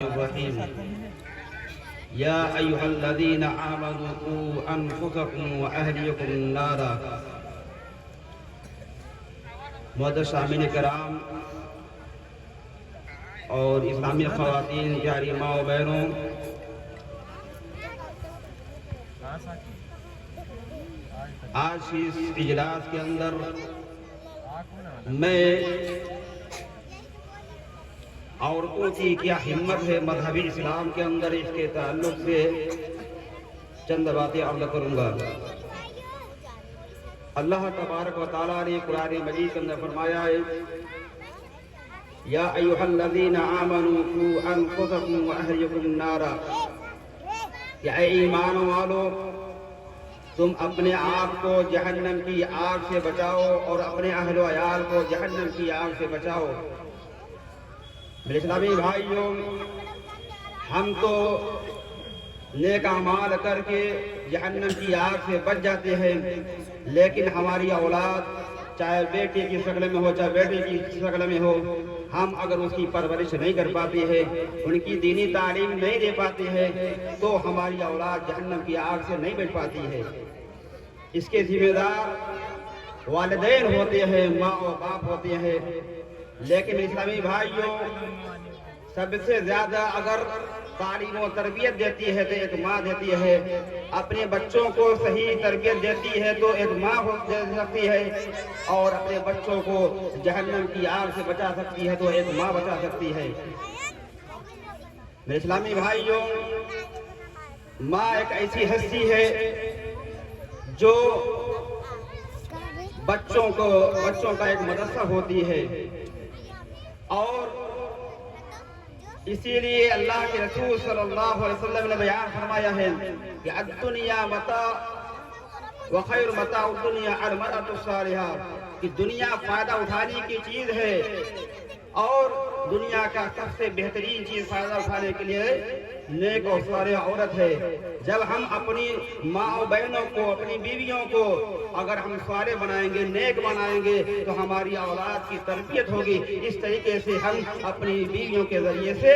الرحيم يا أيها الذين آمنوا قوا أنفسكم وأهليكم نارا معزز سامعین کرام اور اسلامی خواتین پیاری ماں و بہنوں، آج اس اجلاس کے اندر میں عورتوں کی کیا ہمت ہے مذہبی اسلام کے اندر، اس کے تعلق سے چند باتیں عرض کروں گا۔ اللہ تبارک و تعالیٰ نے قرآن مجید کے اندر فرمایا ہے یا ایھا الذین آمنوا قوا انفسکم واہلیکم نارا، کہ اے ایمان والو تم اپنے آپ کو جہنم کی آگ سے بچاؤ اور اپنے اہل و عیال کو جہنم کی آگ سے بچاؤ۔ میرے اسلامی بھائیوں، ہم تو نیک اعمال کر کے جہنم کی آگ سے بچ جاتے ہیں، لیکن ہماری اولاد چاہے بیٹے کی شکل میں ہو چاہے بیٹے کی شکل میں ہو، ہم اگر اس کی پرورش نہیں کر پاتے ہیں، ان کی دینی تعلیم نہیں دے پاتے ہیں، تو ہماری اولاد جہنم کی آگ سے نہیں بچ پاتی ہے۔ اس کے ذمہ دار والدین ہوتے ہیں، ماں و باپ ہوتے ہیں، لیکن اسلامی بھائیوں سب سے زیادہ اگر تعلیم و تربیت دیتی ہے تو ایک ماں دیتی ہے، اپنے بچوں کو صحیح تربیت دیتی ہے تو ایک ماں دے سکتی ہے، اور اپنے بچوں کو جہنم کی آگ سے بچا سکتی ہے تو ایک ماں بچا سکتی ہے۔ میرے اسلامی بھائیوں، ماں ایک ایسی ہستی ہے جو بچوں کا ایک مدرسہ ہوتی ہے، اور اسی لیے اللہ کے رسول صلی اللہ علیہ وسلم نے بیان فرمایا ہے کہ الدنیا متاع وخیر متاع الدنیا المرأة الصالحہ، کہ دنیا فائدہ اٹھانے کی چیز ہے اور دنیا کا سب سے بہترین چیز فائدہ اٹھانے کے لیے نیک اور صالح عورت ہے۔ جب ہم اپنی ماں و بہنوں کو، اپنی بیویوں کو اگر ہم صالح بنائیں گے، نیک بنائیں گے، تو ہماری اولاد کی تربیت ہوگی، اس طریقے سے ہم اپنی بیویوں کے ذریعے سے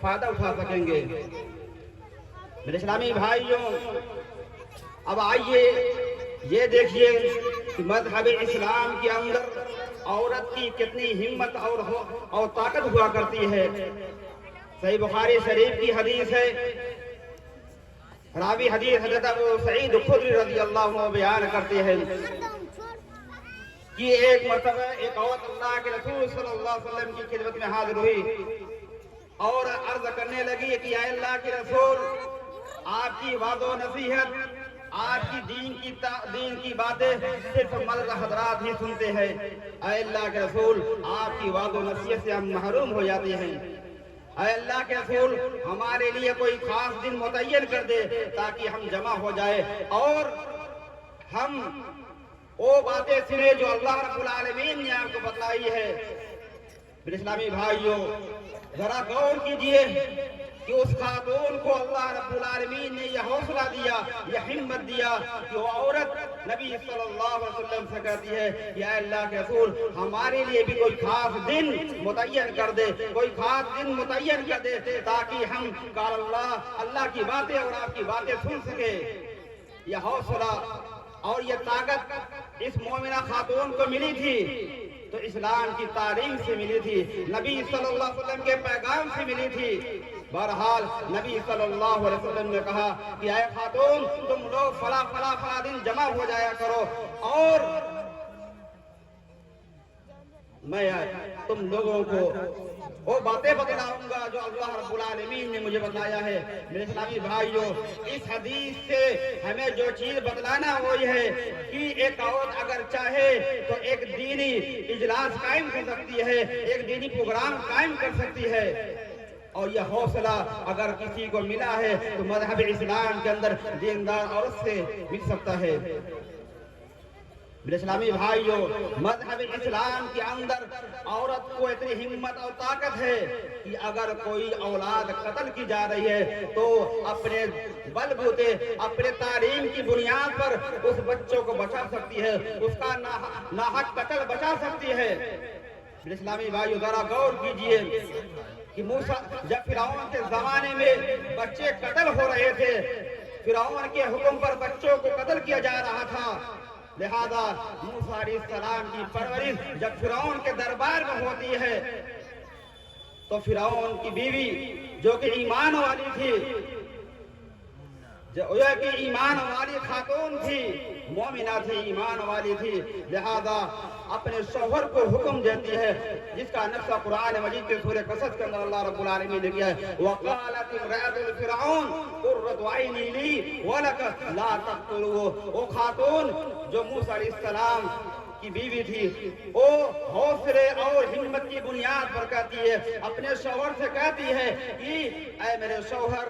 فائدہ اٹھا سکیں گے۔ میرے اسلامی بھائیوں، اب آئیے یہ دیکھیے کہ مذہب اسلام کے اندر عورت کی کتنی ہمت اور طاقت ہوا کرتی ہے۔ صحیح بخاری شریف کی حدیث ہے، راوی حدیث حضرت ابو سعید خدری رضی اللہ عنہ بیان کرتے ہیں کہ ایک مرتبہ ایک عورت اللہ کے رسول صلی اللہ علیہ وسلم کی خدمت میں حاضر ہوئی اور عرض کرنے لگی کہ اے اللہ کے رسول، آپ کی وعظ و نصیحت، آپ کی دین کی باتیں صرف مرد حضرات ہی سنتے ہیں، اے اللہ کے رسول آپ کی وعظ و نصیحت سے ہم محروم ہو جاتے ہیں، اے اللہ کے رسول ہمارے لیے کوئی خاص دن متعین کر دے تاکہ ہم جمع ہو جائے اور ہم وہ باتیں سنیں جو اللہ رب العالمین نے آپ کو بتلائی ہے۔ میرے اسلامی بھائیوں، ذرا غور کیجئے کہ اس خاتون کو اللہ رب العالمین نے یہ حوصلہ دیا، یہ ہمت دیا کہ وہ عورت نبی صلی اللہ علیہ وسلم سے کہتی ہے کہ اے اللہ کے رسول ہمارے لیے بھی کوئی خاص دن متعین کر دے، کوئی خاص دن متعین کر دے تاکہ ہم قال اللہ کی باتیں اور آپ کی باتیں سن سکے۔ یہ حوصلہ اور یہ طاقت اس مومنہ خاتون کو ملی تھی تو اسلام کی تعلیم سے ملی تھی، نبی صلی اللہ علیہ وسلم کے پیغام سے ملی تھی۔ بہرحال نبی صلی اللہ علیہ وسلم نے کہا کہ اے خاتون، تم لوگ فلاں دن جمع ہو جایا کرو اور میں تم لوگوں کو وہ باتیں بتلاؤں گا جو اللہ رب العالمین نے مجھے بتایا ہے۔ میرے اسلامی بھائیوں، اس حدیث سے ہمیں جو چیز بتلانا وہ یہ ہے کہ ایک عورت اگر چاہے تو ایک دینی اجلاس قائم کر سکتی ہے، ایک دینی پروگرام قائم کر سکتی ہے، اور یہ حوصلہ اگر کسی کو ملا ہے تو مذہب اسلام کے اندر دیندار عورت سے مل سکتا ہے۔ میرے اسلامی بھائیوں، مذہب اسلام کے اندر عورت کو اتنی ہمت اور طاقت ہے کہ اگر کوئی اولاد قتل کی جا رہی ہے تو اپنے بل بوتے، اپنے تعلیم کی بنیاد پر اس بچوں کو بچا سکتی ہے، اس کا ناحق قتل بچا سکتی ہے۔ میرے اسلامی بھائیوں، ذرا غور کیجئے کہ موسیٰ جب فرعون کے زمانے میں بچے قتل ہو رہے تھے، فرعون کے حکم پر بچوں کو قتل کیا جا رہا تھا، لہذا موسیٰ علیہ السلام کی پرورش جب فرعون کے دربار میں ہوتی ہے تو فرعون کی بیوی جو کہ ایمان والی تھی، جو کہ ایمان والی خاتون تھی، مومنہ تھی، ایمان والی تھی، لہذا اپنے شوہر کو حکم دیتی ہے، جس کا نقشہ قرآن مجید کے سورہ قصص کے اندر اللہ رب العالمین نے کیا ہے، وَقَالَتِ امْرَأَةُ فِرْعَوْنَ قُرَّتُ عَيْنٍ لِّي وَلَكَ لَا تَقْتُلُوهُ۔ وہ خاتون جو موسیٰ علیہ السلام کی بیوی تھی، وہ حوصلے اور ہمت کی بنیاد پر کہتی ہے، اپنے شوہر سے کہتی ہے کہ اے میرے شوہر،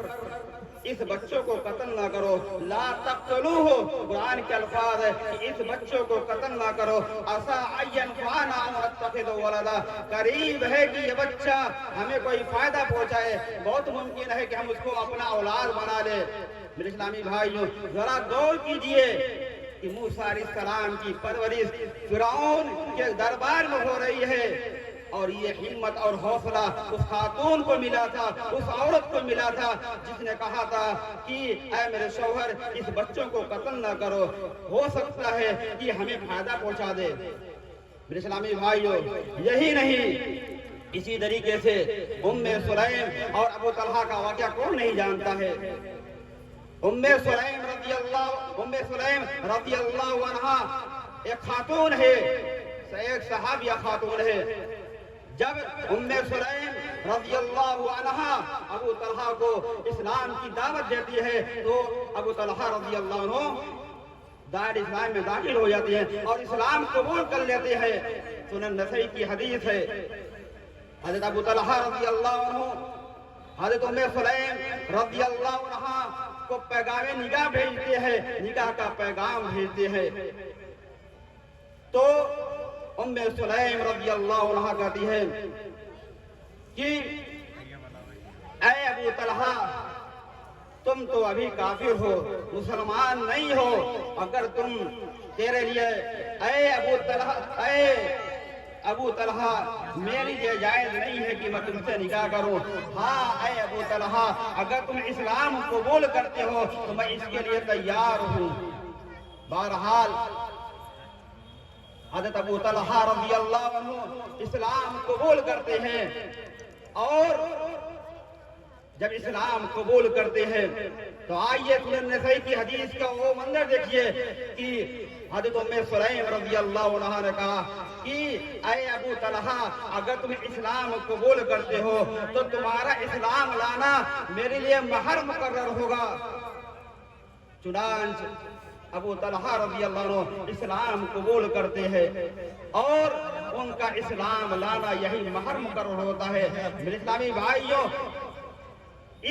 اس بچوں کو قتل نہ کرو، لا تقتلوہ، قرآن کے الفاظ ہے کہ اس بچوں کو قتل نہ کرو، عسیٰ ان ینفعنا او نتخذ ولدا، قریب ہے کہ یہ بچہ ہمیں کوئی فائدہ پہنچائے، بہت ممکن ہے کہ ہم اس کو اپنا اولاد بنا لیں۔ میرے اسلامی بھائیوں، ذرا غور کیجئے کہ موسیٰ علیہ السلام کی پرورش فرعون کے دربار میں ہو رہی ہے، اور یہ ہمت اور حوصلہ اس خاتون کو ملا تھا، اس عورت کو ملا تھا جس نے کہا تھا کہ اے میرے شوہر، اس بچوں کو قتل نہ کرو، ہو سکتا ہے کہ ہمیں فائدہ پہنچا دے۔ میرے اسلامی بھائیوں، یہی نہیں، اسی طریقے سے ام سلیم اور ابو طلحہ کا واقعہ کون نہیں جانتا ہے۔ ام سلیم رضی اللہ عنہا ایک خاتون ہے، ایک صحابیہ خاتون ہے۔ جب ام سلیم رضی اللہ عنہا ابو طلحہ کو اسلام کی دعوت دیتی ہے تو ابو طلحہ رضی اللہ عنہ دائرہ اسلام میں داخل ہو جاتی ہے اور اسلام قبول کر لیتے ہیں۔ سنن نسائی کی حدیث ہے، حضرت ابو طلحہ رضی اللہ عنہ حضرت ام سلیم رضی اللہ عنہ کو پیغام نکاح بھیجتے ہیں، نکاح کا پیغام بھیجتے ہیں، تو ام سلیم رضی اللہ عنہ کہتی ہے کہ اے ابو طلحہ، تم تو ابھی کافر ہو، مسلمان نہیں ہو، اگر تم تیرے لیے اے ابو طلحہ میری یہ جائز نہیں ہے کہ میں تم سے نکاح کروں، ہاں اے ابو طلحہ اگر تم اسلام قبول کرتے ہو تو میں اس کے لیے تیار ہوں۔ بہرحال حضرت ابو طلحہ رضی اللہ عنہ اسلام قبول کرتے ہیں، اور جب اسلام قبول کرتے ہیں تو آئیے سنن نسائی کی حدیث کا وہ منظر دیکھیے کہ حضرت ام سلیم رضی اللہ عنہ نے کہا کہ اے ابو طلحہ اگر تم اسلام قبول کرتے ہو تو تمہارا اسلام لانا میرے لیے مہر مقرر ہوگا۔ چنانچہ ابو طلحہ رضی اللہ عنہ اسلام قبول کرتے ہیں اور ان کا اسلام لانا یہی مہر مقرر ہوتا ہے۔ میرے اسلامی بھائیوں،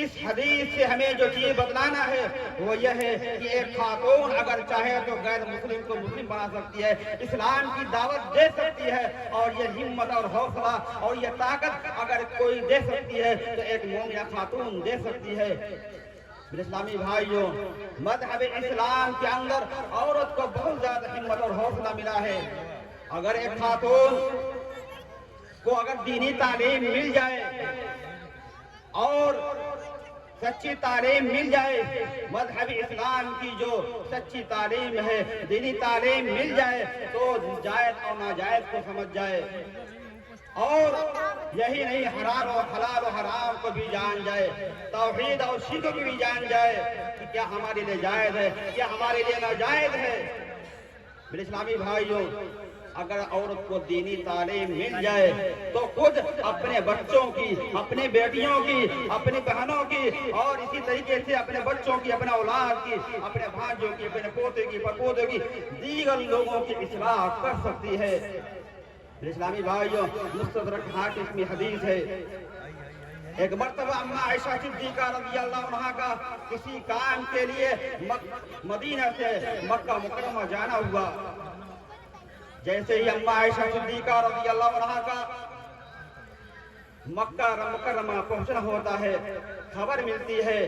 اس حدیث سے ہمیں جو چیز بتلانا ہے وہ یہ ہے کہ ایک خاتون اگر چاہے تو غیر مسلم کو مسلم بنا سکتی ہے، اسلام کی دعوت دے سکتی ہے، اور یہ ہمت اور حوصلہ اور یہ طاقت اگر کوئی دے سکتی ہے تو ایک مومنہ خاتون دے سکتی ہے۔ میرے اسلامی بھائیوں، مذہب اسلام کے اندر عورت کو بہت زیادہ ہمت اور حوصلہ ملا ہے۔ اگر ایک خاتون کو اگر دینی تعلیم مل جائے اور سچی تعلیم مل جائے، مذہب اسلام کی جو سچی تعلیم ہے، دینی تعلیم مل جائے تو جائز اور ناجائز کو سمجھ جائے، اور یہی نہیں حلال و حرام کو بھی جان جائے، توحید اور شرک کو بھی جان جائے کہ کیا ہمارے لیے جائز ہے، کیا ہمارے لیے ناجائز ہے۔ میرے اسلامی بھائیوں، اگر عورت کو دینی تعلیم مل جائے تو خود اپنے بچوں کی، اپنی بیٹیوں کی، اپنی بہنوں کی، اور اسی طریقے سے اپنے بچوں کی، اپنے اولاد کی، اپنے بھائیوں کی، اپنے پوتے کی، پڑپوتے کی، دیگر لوگوں کی اصلاح کر سکتی ہے۔ میرے اسلامی بھائیوں، مستدرک حاکم میں حدیث ہے، ایک مرتبہ اماں عائشہ صدیقہ رضی اللہ عنہا کا کسی کام کے لیے مدینہ سے مکہ مکرمہ جانا ہوا۔ جیسے ہی اماں عائشہ صدیقہ رضی اللہ عنہا کا مکہ مکرمہ پہنچنا ہوتا ہے، خبر ملتی ہے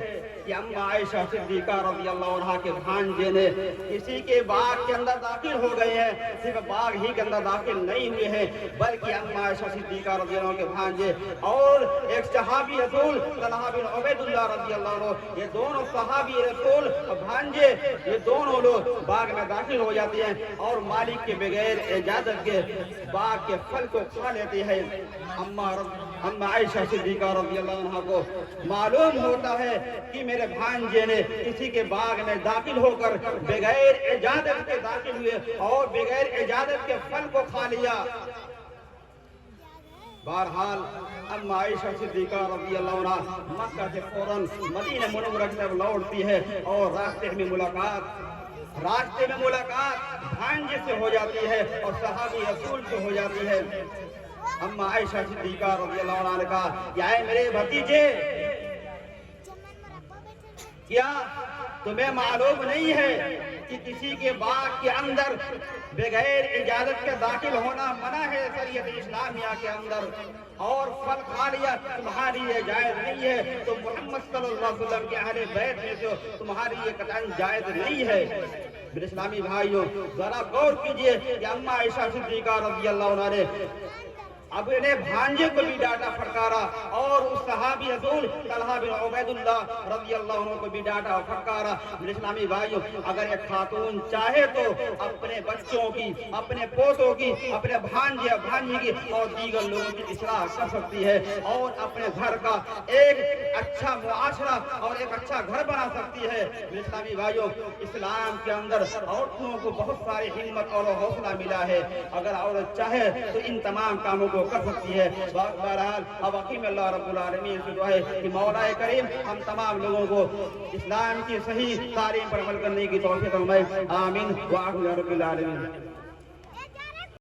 کہ اما عائشہ صدیقہ رضی اللہ عنہ کے بھانجے نے کسی کے باغ کے اندر داخل ہو گئے ہیں، صرف باغ ہی کے اندر داخل نہیں ہوئے ہیں بلکہ اما عائشہ صدیقہ رضی اللہ عنہ کے بھانجے اور ایک صحابی رسول طلحہ بن عبید اللہ رضی اللہ عنہ، یہ دونوں صحابی رسول بھانجے یہ دونوں لوگ باغ میں داخل ہو جاتے ہیں اور مالک کے بغیر اجازت کے باغ کے پھل کو کھا لیتے ہیں۔ اما عائشہ صدیقہ رضی اللہ عنہ کو معلوم ہوتا ہے کہ میرے بھانجے نے کسی کے باغ میں داخل ہو کر بغیر اجازت کے داخل ہوئے اور بغیر اجازت کے پھل کو کھا لیا۔ بہرحال اما عائشہ صدیقہ رضی اللہ عنہ مکہ سے فوراً مدینہ منورہ کی طرف لوٹتی ہے اور راستے میں ملاقات بھانجے سے ہو جاتی ہے اور صحابی رسول سے ہو جاتی ہے۔ اما عائشہ صدیقہ رضی اللہ عنہ نے کہا کہ اے میرے بھتیجے، کیا تمہیں معلوم نہیں ہے کہ کسی کے باغ کے اندر بغیر اجازت کے داخل ہونا منع ہے شریعت اسلامیہ کے اندر، اور پھل کھا لیا تمہاری یہ جائز نہیں ہے، تو محمد صلی اللہ علیہ وسلم کے اہل بیت میں سے تمہاری یہ قطعاً جائز نہیں ہے۔ میرے اسلامی بھائیوں، ذرا غور کیجئے کہ اما عائشہ صدیقہ رضی اللہ عنہ نے اپنے بھانجے کو بھی ڈانٹا پھٹکارا اور اس صحابی رسول طلحہ بن عبید اللہ رضی اللہ عنہ کو بھی ڈانٹا پھٹکارا۔ میرے اسلامی بھائیوں، اگر ایک خاتون چاہے تو اپنے بچوں کی، اپنے پوتوں کی، اپنے بھانجے بھانجی کی اور دیگر لوگوں کی اصلاح کر سکتی ہے اور اپنے گھر کا ایک اچھا معاشرہ اور ایک اچھا گھر بنا سکتی ہے۔ میرے اسلامی بھائیوں، اسلام کے اندر عورتوں کو بہت ساری ہمت اور حوصلہ ملا ہے، اگر عورت چاہے تو ان تمام کاموں کو کر سکتی ہے۔ بہرحال اب حکیم اللہ رب العالمین سے دعا ہے کہ مولا کریم ہم تمام لوگوں کو اسلام کی صحیح تعلیم پر عمل کرنے کی توفیق فرمائے، آمین وآخر رب العالمین۔